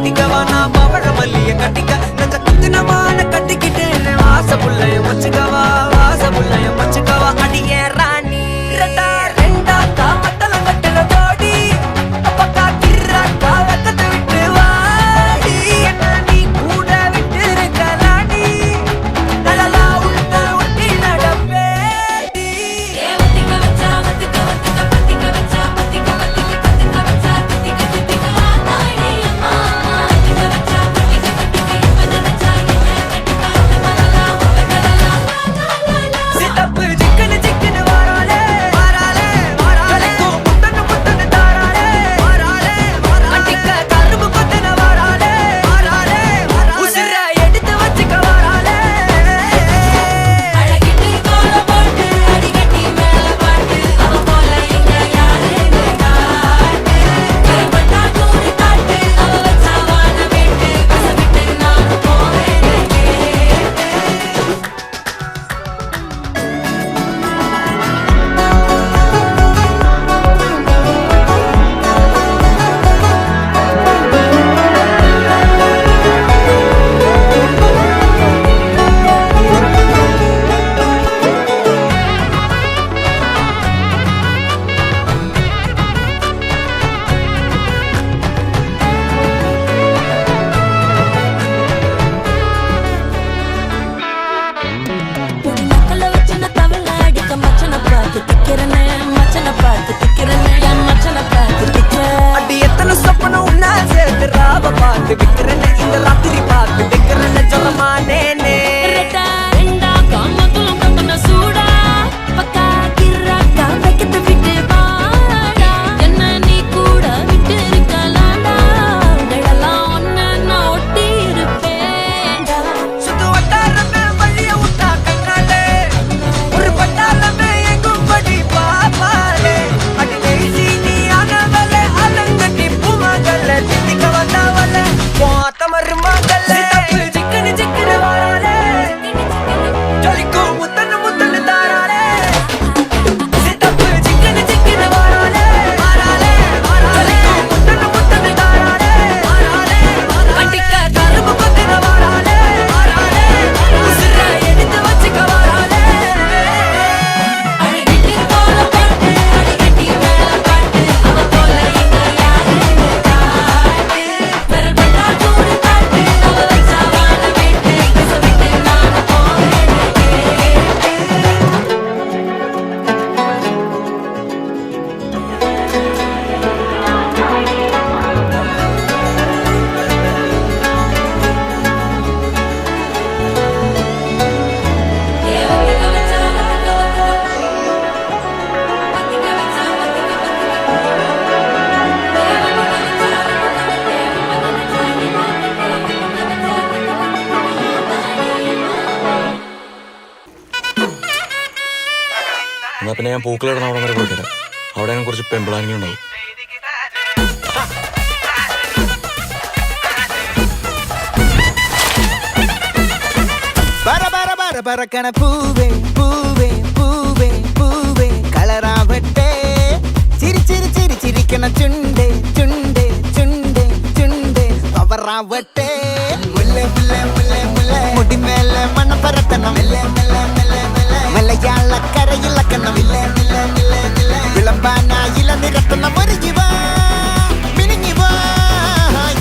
கட்டிக்கவா நான் பவழ மல்லிய கட்டிக்க நெஞ்ச குத்துனமான கட்டிக்கிட்டு வாச புள்ளைய வச்சுக்கவா வாச புள்ளைய வச்சுக்கவா அடியே ராணி ரெண்டா ரெண்டா காமத்தல கட்டுற தோடி பக்கா கிர்ராக்கா வெக்கத்தை விட்டு வாடி என்ன நீ கூட விட்டு இருக்கலாடி நலலா உள்ள ஒட்டி நடப்பேடி ஏவத்திக்க வச்சா வத்திக்க வத்திக்க பத்திக்க வச்சா பத்திக்க வத்திக்க பத்திக்க வச்சா பத்திக்க பத்திக்க ஆதாடி அம்மா பத்திக்க வச்சா பத்திக்க பத்திக்க எப்பன வச்சா என்ன கட்டிக்கா மலலா உவடலா சித்தப்பு சிக்கன சிக்கன வாராலே வாராலே வாராலே முத்தன முத்தன தாராலே வாராலே வாராலே அடிக்க கரும்பு கொத்தன வாராலே வாராலே வாராலே உசிர எடுத்து வச்சுக்க வாராலே அழகிட்டு கோல போட்டு அடிகட்டி மேல பாட்டு அவ போல எங்க யாருன்னு காட்டு கருப்பட்டா தூரி காட்டு அவ வச்சா வான விட்டு கசவிட்டு நானும் போவேன் புடி நக்கல வச்சன தவள அடிக்க மச்சன பார்த்து திக்கிறனே மச்சன பார்த்து திக்கிறனே என் மச்சன பார்த்து திக்கிற அடி எத்தனை சொப்பனம் உன்னா சேர்த்து ராவ பார்த்து விக்கிறேன்னு இந்த ராத்திரி பார்த்து விக்கிறேன்னு சொல்லமானேனே ரெட்டா ரெண்டா காமத்துலம் கம்பன சூடா பக்கா கிர்ராக்கா வைக்கத்து விட்டு வாடா என்ன நீ கூட விட்டு இருக்கலாம்டா நிழலாம் ஒன்னு நான் ஒட்டி இருப்பேன்டா சுத்து வட்டாரமே வழிய விட்டா கண்ணாலே ஒரு பட்டாளமே எங்கும் படி பாப்பாலே அடி பேசி நீ ஆனவளே அலங்கட்டி பூமகள தித்திக்க வந்தவளே போத்த மருமகளே சித்தப்பு சிக்கன சிக்கன வாராலே ஜொலிக்கும் முத்தன முத்தன தாராலே சித்தப்பு சிக்கன சிக்கன வாராலே வாராலே வாராலே முத்தன முத்தன தாராலே வாராலே கட்டிக்க கரும்பு கொத்தன வாராலே வாராலே உசிர எடுத்து வச்சுக்க வாராலே அழகிட்டு கோல போட்டு அடிகட்டி மேல பாட்டு அவ போல எங்க யாருன்னு காட்டு கருப்பட்டா தூரி காட்டு அவ வச்சா வான விட்டு கசவிட்டு நானும் போவேன் ஏவத்திக்க வச்சா வத்திக்க வத்திக்க பத்திக்க வச்சா பத்திக்க பத்திக்க എന്നാ പിന്നെ ഞാൻ പൂക്കളിടുന്ന അവിടെ വരെ പോയിട്ട് വരാം. അവിടെ ഞാൻ കുറച്ച് പെമ്പിളാനിങ്ങളുണ്ടാവും. பர பர பர பறக்கன பூவே பூவே பூவே பூவே களராவட்டே சிரி சிரி சிரி சிரிக்கன சுண்டே சுண்டே சுண்டே சுண்டே பவராவட்டே முல்லை முல்லை முல்லை முல்லை முடி மேல மண்ண பரத்தனம் மெல்ல மெல்ல மெல்ல மெல்ல மலையாள கரையில் கண்ணம் இல்ல இல்ல இல்ல இல்ல விளம்பானா இள நிறத்தனம் வருகிவா மினிங்கிவா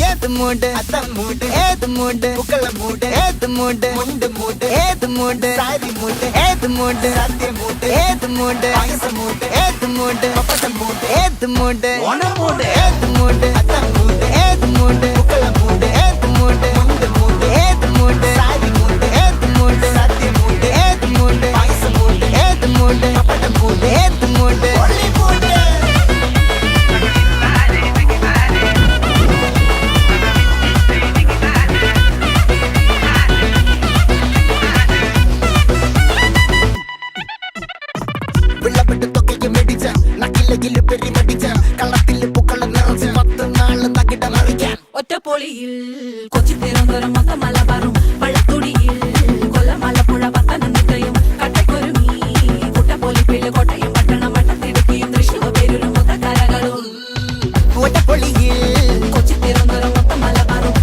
ஏது மூடு அத்தம் மூடு ஏது மூடு புக்கல மூடு ஏது மூடு முண்டு மூடு ஏது மூடு சாரி மூடு ஏது மூடு சத்திய மூடு ஏது மூடு பாயச மூடு ஏது மூடு பப்பட்ட மூடு ஏது மூடு ஒன மூடு ஏது மூடு அத்தம் மூடு ஏது மூடு புக்கல மூடு ஏது மூடு முண்டு மூடு ஏது மூடு சாரி மூடு ஏது மூடு சத்திய மூடு ஏது மூடு பாயச மூடு ஏது மூடு பப்பட்ட மூடு ஏது மூடு ஒளி மூடு വെള്ളപ്പെട്ട് തൊക്കയ്ക്ക് മെടിച്ച നക്കിലകില് പെരിമടിച്ച കള്ളത്തില് പൂക്കള നിറച്ച് 10 നാള് നകിട മറിക്കാൻ ഒറ്റപ്പൊളിയിൽ കൊച്ചി തിരുവനന്തപുരം മൊത്ത മലബാറും വള്ളത്തുടിയിൽ കൊല്ലമലപ്പുഴ പത്തനംതിട്ടയും കട്ടക്കൊരുമി കുട്ടപ്പൊലിപ്പില് കോട്ടയം പട്ടണം വട്ടത്തിടുക്കിയും തൃശ്ശൂർ പേരൂരും മൊത്ത കരകളും ഒറ്റപ്പൊളിയിൽ കൊച്ചി തിരുവനന്തപുരം മൊത്ത മലബാറും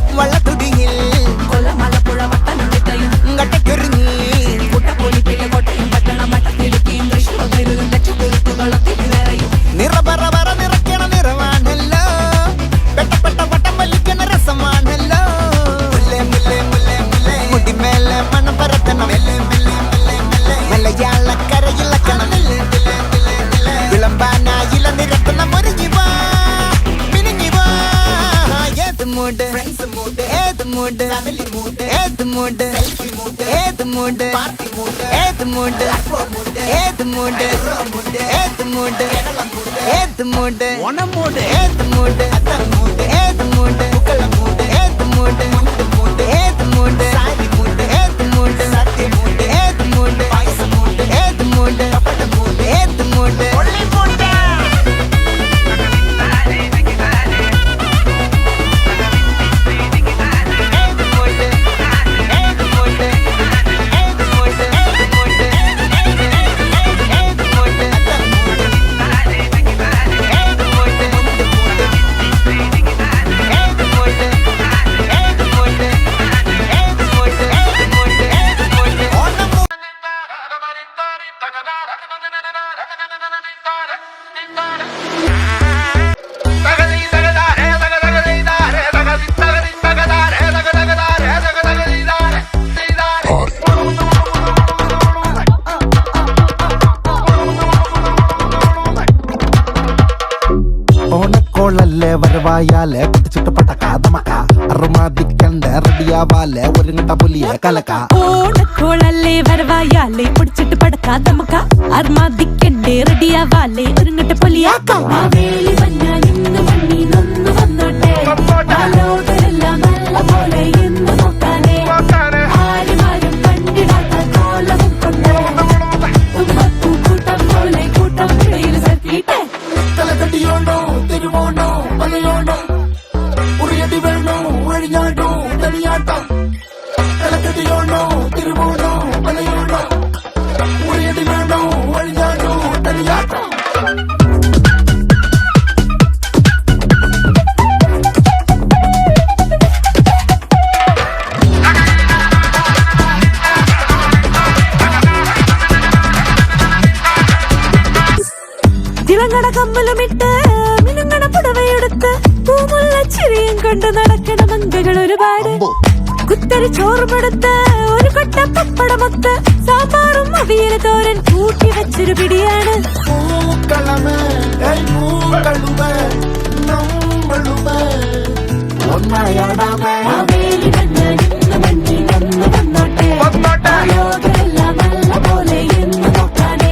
mood, family mood, the mood, selfie mood, the mood, party mood, the mood, the mood, the mood, the mood, one mood, the mood, the mood, the mood, kukala mood, the mood, the mood, sari mood, the mood, satya mood, the mood, paisa mood, the mood, kapata mood, the mood, only mood. ഓണക്കോളല്ലേ വരവായാലേ പിടിച്ചിട്ടപ്പെട്ട കാതമക്ക അറുമാദിക്കണ്ട റെഡിയാവാലേ ഒരുങ്ങട്ട പുലിയെ കലക്ക ഓണക്കോളല്ലേ വരവായാലേ പിടിച്ചിട്ട് പടക്കാതമക്ക അറുമാദിക്കണ്ടേ റെഡിയാവാലേ ഒരുങ്ങട്ട പുലിയാക്ക മാവേലി വന്നാൽ ഇന്ന് മണ്ണി നന്നു വന്നോട്ടെ ആലോകരെല്ലാം നല്ല പോലെ ഇന്ന് നോക്കാനേ ആരും കണ്ടിടാത്ത കോലവും കൊണ്ടേ ഉമ്മപ്പൂ കൂട്ടം പോലെ കൂട്ടം ഇടയിൽ സർക്കിട്ടെ തലക്കട്ടിയോണ്ടോ തിരുവോണ്ടോ മലയോണ്ടോ ഉറിയടി വേണോ ഒഴിഞ്ഞാടോ തനിയാട്ടം തലക്കട്ടിയോണ്ടോ തിരുവോണ്ടോ മലയോണ്ടോ ഉറിയടി വേണോ ഒഴിഞ്ഞാടോ തനിയാട്ടം തിളങ്ങണ കമ്മലുമിട്ട് മിനുങ്ങണ പുടവയെടുത്ത് പൂമുള്ള ചിരിയും കൊണ്ട് നടക്കണ മങ്കകൾ ഒരുപാട് കുത്തരി ചോറുമെടുത്ത് ഒരു കൊട്ട പപ്പടമൊത്ത് സാമ്പാറും അവിയല തോരൻ കൂട്ടി വെച്ചൊരു പിടിയാണ് പൂക്കളമേ പൂക്കളുമേ നമ്മളുമേ ഒന്നായാടാമേ മാവേലി വന്നാൽ ഇന്ന് മണ്ണി നന്നു വന്നോട്ടെ ആലോകരെല്ലാം നല്ല പോലെ ഇന്ന് നോക്കാനേ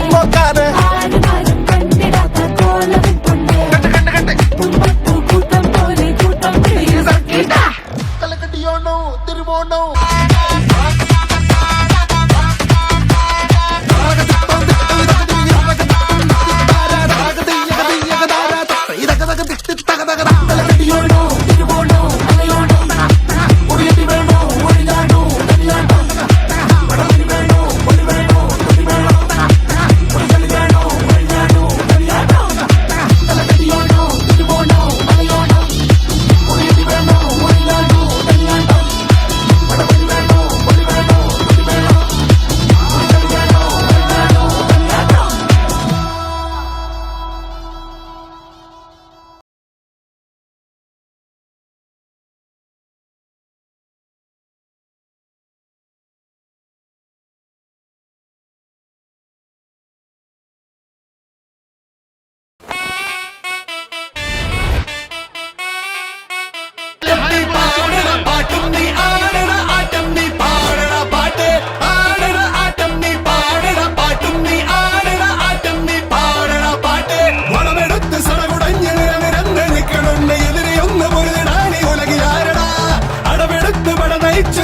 ആരും കണ്ടിടാത്ത കോലവും കൊണ്ടേ തുമ്പപ്പൂ കൂട്ടം പോലെ കൂട്ടം ഇടയിൽ സർക്കിട്ട തലക്കട്ടിയോണ്ടോ തിരുവോണ്ടോ തലക്കട്ടിയോണ്ടോ തിരുവോണ്ടോ മലയോണ്ടോ ഉറിയടി വേണോ ഒഴിഞ്ഞാടോ തനിയാട്ടം വടമണി വേണോ ഒലി വേണോ തൊലി വേണോ ഒളികളി വേണോ ഒഴിഞ്ഞാടോ തനിയാട്ടം തലക്കട്ടിയോണ്ടോ തിരുവോണ്ടോ മലയോണ്ടോ ഉറിയടി വേണോ ഒഴിഞ്ഞാടോ തനിയാട്ടം വടമണി വേണോ ഒലി വേണോ തൊലി വേണോ ഒളികളി വേണോ ഒഴിഞ്ഞാടോ തനിയാട്ടം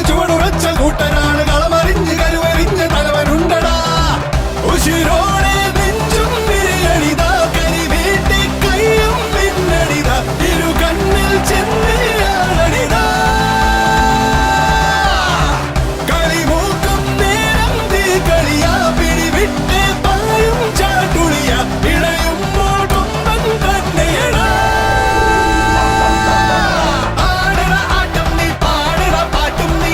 ചുവടുറച്ച കൂട്ടനാണ് കളമറിഞ്ഞ് കരുവരിഞ്ഞ തലവനുണ്ടടാ ഉശിരോടെ നെഞ്ചും വിരിയണിതാ കരി വീട്ടി കയ്യും പിന്നണിതാ ഇരു കണ്ണിൽ ചെന്നിയാളണിതാ കളിമൂക്കും നേരം തീ കളിയാ പിടിവിട്ട് പായും ചാട്ടുളിയ ഇടയുമ്പോൾ കൊമ്പൻ കണ്ണയടാ ആടണ ആട്ടം നീ പാടണ പാട്ടും നീ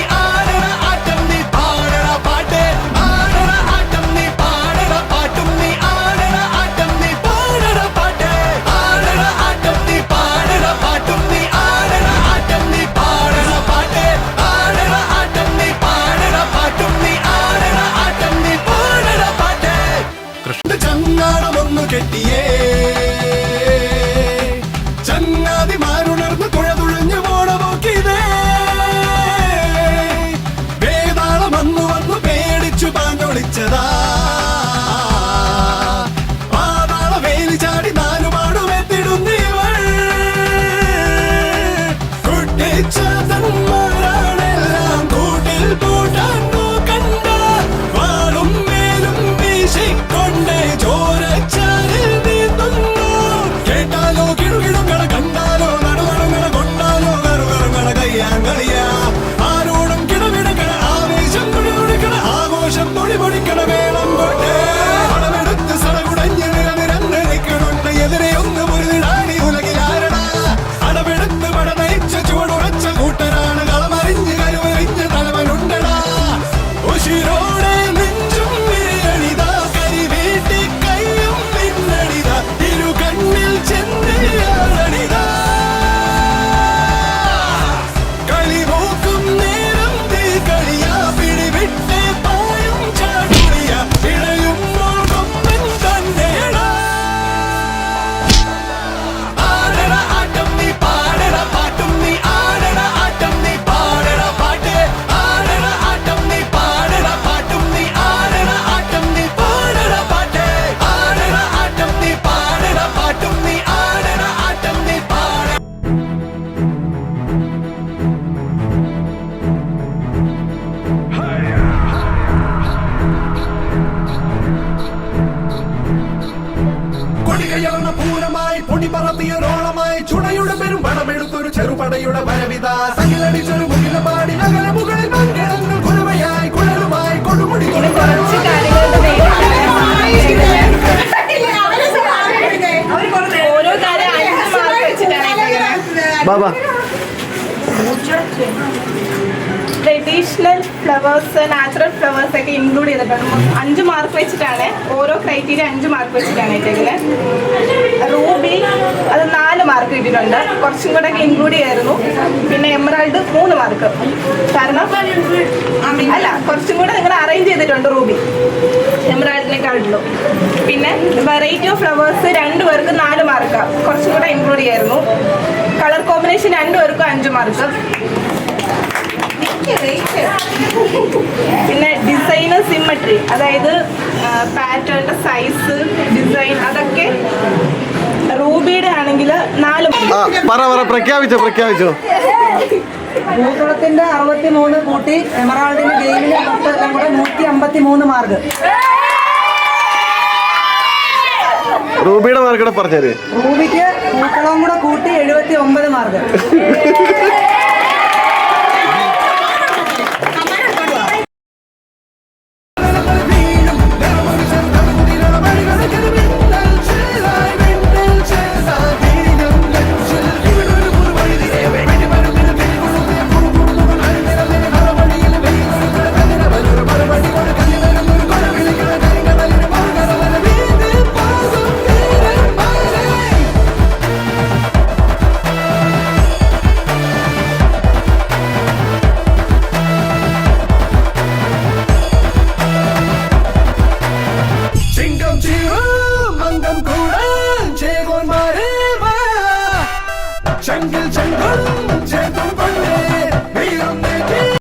വാ. ട്രഡീഷണൽ ഫ്ലവേഴ്സ് നാച്ചുറൽ ഫ്ലവേഴ്സ് ഒക്കെ ഇൻക്ലൂഡ് ചെയ്തിട്ടുണ്ട് 5 മാർക്ക് വെച്ചിട്ടാണ് ഓരോ ക്രൈറ്റീരിയ 5 മാർക്ക് വെച്ചിട്ടാണ് ഇട്ടേക്കുന്നത്. റൂബി അത് 4 മാർക്ക് കിട്ടിയിട്ടുണ്ട്, കുറച്ചും കൂടെ ഒക്കെ ഇൻക്ലൂഡ് ചെയ്യായിരുന്നു. പിന്നെ എമറാൾഡ് 3 മാർക്ക്, കാരണം അല്ല കുറച്ചും കൂടെ നിങ്ങൾ അറേഞ്ച് ചെയ്തിട്ടുണ്ട് റൂബി എമറാൾഡിനെക്കാളുള്ളൂ. പിന്നെ വെറൈറ്റി ഓഫ് ഫ്ലവേഴ്സ് 2 പേർക്ക് 4 മാർക്ക്, കുറച്ചും കൂടെ ഇൻക്ലൂഡ് ചെയ്യായിരുന്നു. കളർ കോമ്പിനേഷൻ 2 പേർക്കും 5 മാർക്ക്. പിന്നെ ഡിസൈന് സിമ്മട്രി, അതായത് പാറ്റേണിന്റെ സൈസ് ഡിസൈൻ അതൊക്കെ റൂബിയുടെ ആണെങ്കിൽ 4 പ്രഖ്യാപിച്ചോ ഭൂതളത്തിന്റെ 63 കൂട്ടി എമറാൾഡിന്റെ ഗെയിമിന് എല്ലാം കൂടെ 153 മാർക്ക്. റൂബിയുടെ മാർക്കടെ പറഞ്ഞത് റൂബിക്ക് പൂക്കളവും കൂടെ കൂട്ടി 79 മാർക്ക്.